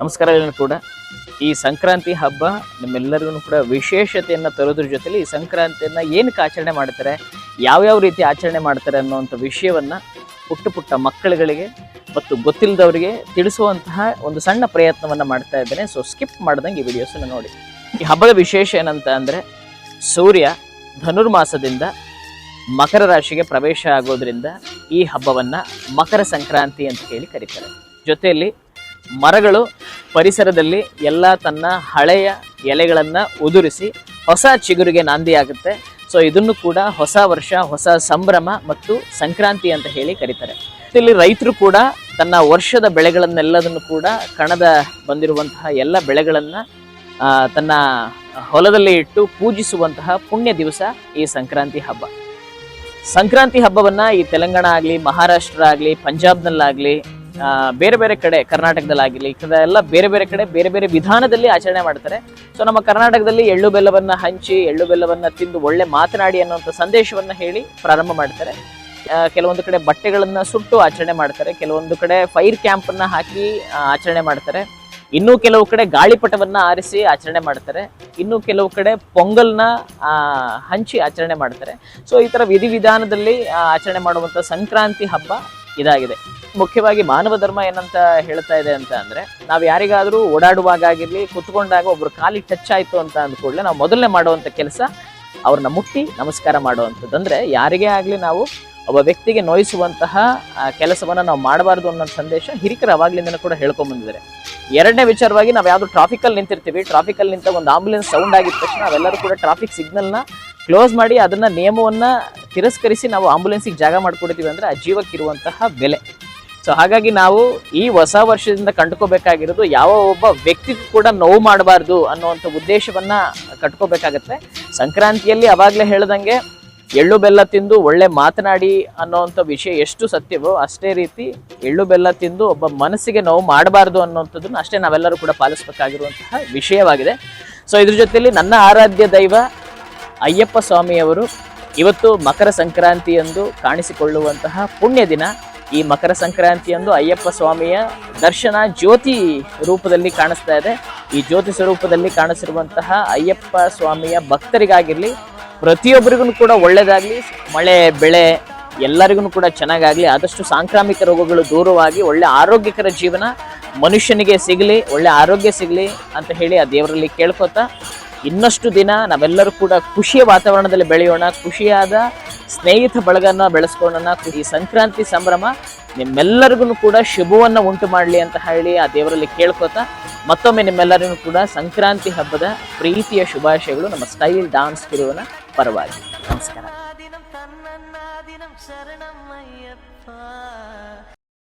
ನಮಸ್ಕಾರ ಎಲ್ಲರೂ ಕೂಡ. ಈ ಸಂಕ್ರಾಂತಿ ಹಬ್ಬ ನಿಮ್ಮೆಲ್ಲರಿಗೂ ಕೂಡ ವಿಶೇಷತೆಯನ್ನು ತರೋದ್ರ ಜೊತೆಲಿ ಈ ಸಂಕ್ರಾಂತಿಯನ್ನು ಏನಕ್ಕೆ ಆಚರಣೆ ಮಾಡ್ತಾರೆ, ಯಾವ್ಯಾವ ರೀತಿ ಆಚರಣೆ ಮಾಡ್ತಾರೆ ಅನ್ನೋವಂಥ ವಿಷಯವನ್ನು ಪುಟ್ಟ ಪುಟ್ಟ ಮಕ್ಕಳುಗಳಿಗೆ ಮತ್ತು ಗೊತ್ತಿಲ್ಲದವರಿಗೆ ತಿಳಿಸುವಂತಹ ಒಂದು ಸಣ್ಣ ಪ್ರಯತ್ನವನ್ನು ಮಾಡ್ತಾ ಇದ್ದೇನೆ. ಸೊ ಸ್ಕಿಪ್ ಮಾಡ್ದಂಗೆ ಈ ವಿಡಿಯೋಸನ್ನು ನೋಡಿ. ಈ ಹಬ್ಬದ ವಿಶೇಷ ಏನಂತ ಅಂದರೆ, ಸೂರ್ಯ ಧನುರ್ಮಾಸದಿಂದ ಮಕರ ರಾಶಿಗೆ ಪ್ರವೇಶ ಆಗೋದ್ರಿಂದ ಈ ಹಬ್ಬವನ್ನು ಮಕರ ಸಂಕ್ರಾಂತಿ ಅಂತ ಹೇಳಿ ಕರೀತಾರೆ. ಜೊತೆಯಲ್ಲಿ ಮರಗಳು ಪರಿಸರದಲ್ಲಿ ಎಲ್ಲ ತನ್ನ ಹಳೆಯ ಎಲೆಗಳನ್ನು ಉದುರಿಸಿ ಹೊಸ ಚಿಗುರಿಗೆ ನಾಂದಿಯಾಗುತ್ತೆ. ಸೊ ಇದನ್ನು ಕೂಡ ಹೊಸ ವರ್ಷ, ಹೊಸ ಸಂಭ್ರಮ ಮತ್ತು ಸಂಕ್ರಾಂತಿ ಅಂತ ಹೇಳಿ ಕರೀತಾರೆ. ಇಲ್ಲಿ ರೈತರು ಕೂಡ ತನ್ನ ವರ್ಷದ ಬೆಳೆಗಳನ್ನೆಲ್ಲದನ್ನು ಕೂಡ ಕಣದ ಬಂದಿರುವಂತಹ ಎಲ್ಲ ಬೆಳೆಗಳನ್ನು ತನ್ನ ಹೊಲದಲ್ಲಿ ಇಟ್ಟು ಪೂಜಿಸುವಂತಹ ಪುಣ್ಯ ದಿವಸ ಈ ಸಂಕ್ರಾಂತಿ ಹಬ್ಬ. ಸಂಕ್ರಾಂತಿ ಹಬ್ಬವನ್ನು ಈ ತೆಲಂಗಾಣ ಆಗಲಿ, ಮಹಾರಾಷ್ಟ್ರ ಆಗಲಿ, ಪಂಜಾಬ್ನಲ್ಲಾಗಲಿ, ಬೇರೆ ಬೇರೆ ಕಡೆ ಕರ್ನಾಟಕದಲ್ಲಾಗಿರಲಿ, ಈ ಕಡೆ ಎಲ್ಲ ಬೇರೆ ಬೇರೆ ಕಡೆ ಬೇರೆ ಬೇರೆ ವಿಧಾನದಲ್ಲಿ ಆಚರಣೆ ಮಾಡ್ತಾರೆ. ಸೊ ನಮ್ಮ ಕರ್ನಾಟಕದಲ್ಲಿ ಎಳ್ಳು ಬೆಲ್ಲವನ್ನು ಹಂಚಿ, ಎಳ್ಳು ಬೆಲ್ಲವನ್ನು ತಿಂದು ಒಳ್ಳೆ ಮಾತನಾಡಿ ಅನ್ನುವಂಥ ಸಂದೇಶವನ್ನು ಹೇಳಿ ಪ್ರಾರಂಭ ಮಾಡ್ತಾರೆ. ಕೆಲವೊಂದು ಕಡೆ ಬಟ್ಟೆಗಳನ್ನು ಸುಟ್ಟು ಆಚರಣೆ ಮಾಡ್ತಾರೆ, ಕೆಲವೊಂದು ಕಡೆ ಫೈರ್ ಕ್ಯಾಂಪನ್ನು ಹಾಕಿ ಆಚರಣೆ ಮಾಡ್ತಾರೆ, ಇನ್ನೂ ಕೆಲವು ಕಡೆ ಗಾಳಿಪಟವನ್ನು ಆರಿಸಿ ಆಚರಣೆ ಮಾಡ್ತಾರೆ, ಇನ್ನು ಕೆಲವು ಕಡೆ ಪೊಂಗಲ್ನ ಹಂಚಿ ಆಚರಣೆ ಮಾಡ್ತಾರೆ. ಸೊ ಈ ಥರ ವಿಧಿವಿಧಾನದಲ್ಲಿ ಆಚರಣೆ ಮಾಡುವಂಥ ಸಂಕ್ರಾಂತಿ ಹಬ್ಬ ಇದಾಗಿದೆ. ಮುಖ್ಯವಾಗಿ ಮಾನವ ಧರ್ಮ ಏನಂತ ಹೇಳ್ತಾ ಇದೆ ಅಂತ ಅಂದರೆ, ನಾವು ಯಾರಿಗಾದರೂ ಓಡಾಡುವಾಗ ಆಗಿರಲಿ, ಕುತ್ಕೊಂಡಾಗ ಒಬ್ರು ಕಾಲಿಗೆ ಟಚ್ ಆಯಿತು ಅಂತ ಅಂದ್ಕೂಡಲೇ ನಾವು ಮೊದಲನೇ ಮಾಡುವಂಥ ಕೆಲಸ ಅವ್ರನ್ನ ಮುಟ್ಟಿ ನಮಸ್ಕಾರ ಮಾಡುವಂಥದ್ದು. ಅಂದರೆ ಯಾರಿಗೇ ಆಗಲಿ ನಾವು ಒಬ್ಬ ವ್ಯಕ್ತಿಗೆ ನೋಯಿಸುವಂತಹ ಕೆಲಸವನ್ನು ನಾವು ಮಾಡಬಾರ್ದು ಅನ್ನೋ ಸಂದೇಶ ಹಿರಿಕರು ಅವಾಗಲಿಂದನೂ ಕೂಡ ಹೇಳ್ಕೊಂಬಂದಿದ್ದಾರೆ. ಎರಡನೇ ವಿಚಾರವಾಗಿ, ನಾವು ಯಾವುದು ಟ್ರಾಫಿಕಲ್ಲಿ ನಿಂತಿರ್ತೀವಿ, ಟ್ರಾಫಿಕಲ್ಲಿ ನಿಂತ ಒಂದು ಆಂಬುಲೆನ್ಸ್ ಸೌಂಡ್ ಆಗಿದ ತಕ್ಷಣ ನಾವೆಲ್ಲರೂ ಕೂಡ ಟ್ರಾಫಿಕ್ ಸಿಗ್ನಲ್ನ ಕ್ಲೋಸ್ ಮಾಡಿ ಅದನ್ನು ನಿಯಮವನ್ನು ತಿರಸ್ಕರಿಸಿ ನಾವು ಆಂಬುಲೆನ್ಸಿಗೆ ಜಾಗ ಮಾಡಿಕೊಡ್ತೀವಿ ಅಂದರೆ ಆ ಜೀವಕ್ಕಿರುವಂತಹ ಬೆಲೆ. ಸೊ ಹಾಗಾಗಿ ನಾವು ಈ ಹೊಸ ವರ್ಷದಿಂದ ಕಂಡುಕೋಬೇಕಾಗಿರೋದು, ಯಾವ ಒಬ್ಬ ವ್ಯಕ್ತಿಗೂ ಕೂಡ ನೋವು ಮಾಡಬಾರ್ದು ಅನ್ನುವಂಥ ಉದ್ದೇಶವನ್ನು ಕಟ್ಕೋಬೇಕಾಗತ್ತೆ. ಸಂಕ್ರಾಂತಿಯಲ್ಲಿ ಅವಾಗಲೇ ಹೇಳ್ದಂಗೆ ಎಳ್ಳು ಬೆಲ್ಲ ತಿಂದು ಒಳ್ಳೆ ಮಾತನಾಡಿ ಅನ್ನೋವಂಥ ವಿಷಯ ಎಷ್ಟು ಸತ್ಯವೋ ಅಷ್ಟೇ ರೀತಿ ಎಳ್ಳು ಬೆಲ್ಲ ತಿಂದು ಒಬ್ಬ ಮನಸ್ಸಿಗೆ ನೋವು ಮಾಡಬಾರ್ದು ಅನ್ನೋವಂಥದ್ದನ್ನು ಅಷ್ಟೇ ನಾವೆಲ್ಲರೂ ಕೂಡ ಪಾಲಿಸಬೇಕಾಗಿರುವಂತಹ ವಿಷಯವಾಗಿದೆ. ಸೊ ಇದ್ರ ಜೊತೆಯಲ್ಲಿ ನನ್ನ ಆರಾಧ್ಯ ದೈವ ಅಯ್ಯಪ್ಪ ಸ್ವಾಮಿಯವರು ಇವತ್ತು ಮಕರ ಸಂಕ್ರಾಂತಿಯಂದು ಕಾಣಿಸಿಕೊಳ್ಳುವಂತಹ ಪುಣ್ಯ ದಿನ. ಈ ಮಕರ ಸಂಕ್ರಾಂತಿಯಂದು ಅಯ್ಯಪ್ಪ ಸ್ವಾಮಿಯ ದರ್ಶನ ಜ್ಯೋತಿ ರೂಪದಲ್ಲಿ ಕಾಣಿಸ್ತಾ ಇದೆ. ಈ ಜ್ಯೋತಿ ಸ್ವರೂಪದಲ್ಲಿ ಕಾಣಿಸಿರುವಂತಹ ಅಯ್ಯಪ್ಪ ಸ್ವಾಮಿಯ ಭಕ್ತರಿಗಾಗಿರಲಿ, ಪ್ರತಿಯೊಬ್ಬರಿಗೂ ಕೂಡ ಒಳ್ಳೆಯದಾಗಲಿ, ಮಳೆ ಬೆಳೆ ಎಲ್ಲರಿಗೂ ಕೂಡ ಚೆನ್ನಾಗಾಗಲಿ, ಆದಷ್ಟು ಸಾಂಕ್ರಾಮಿಕ ರೋಗಗಳು ದೂರವಾಗಿ ಒಳ್ಳೆ ಆರೋಗ್ಯಕರ ಜೀವನ ಮನುಷ್ಯನಿಗೆ ಸಿಗಲಿ, ಒಳ್ಳೆ ಆರೋಗ್ಯ ಸಿಗಲಿ ಅಂತ ಹೇಳಿ ಆ ದೇವರಲ್ಲಿ ಕೇಳ್ಕೊತಾ, ಇನ್ನಷ್ಟು ದಿನ ನಾವೆಲ್ಲರೂ ಕೂಡ ಖುಷಿಯ ವಾತಾವರಣದಲ್ಲಿ ಬೆಳೆಯೋಣ, ಖುಷಿಯಾದ ಸ್ನೇಹಿತ ಬಳಗನ್ನ ಬೆಳೆಸ್ಕೊಳ್ಳೋಣ. ಈ ಸಂಕ್ರಾಂತಿ ಸಂಭ್ರಮ ನಿಮ್ಮೆಲ್ಲರಿಗೂ ಕೂಡ ಶುಭವನ್ನು ಉಂಟು ಮಾಡಲಿ ಅಂತ ಹೇಳಿ ಆ ದೇವರಲ್ಲಿ ಕೇಳ್ಕೊತಾ, ಮತ್ತೊಮ್ಮೆ ನಿಮ್ಮೆಲ್ಲರಿಗೂ ಕೂಡ ಸಂಕ್ರಾಂತಿ ಹಬ್ಬದ ಪ್ರೀತಿಯ ಶುಭಾಶಯಗಳು ನಮ್ಮ ಸ್ಟೈಲ್ ಡಾನ್ಸ್ ಕಿರುವನ ಪರವಾಗಿ. ನಮಸ್ಕಾರ.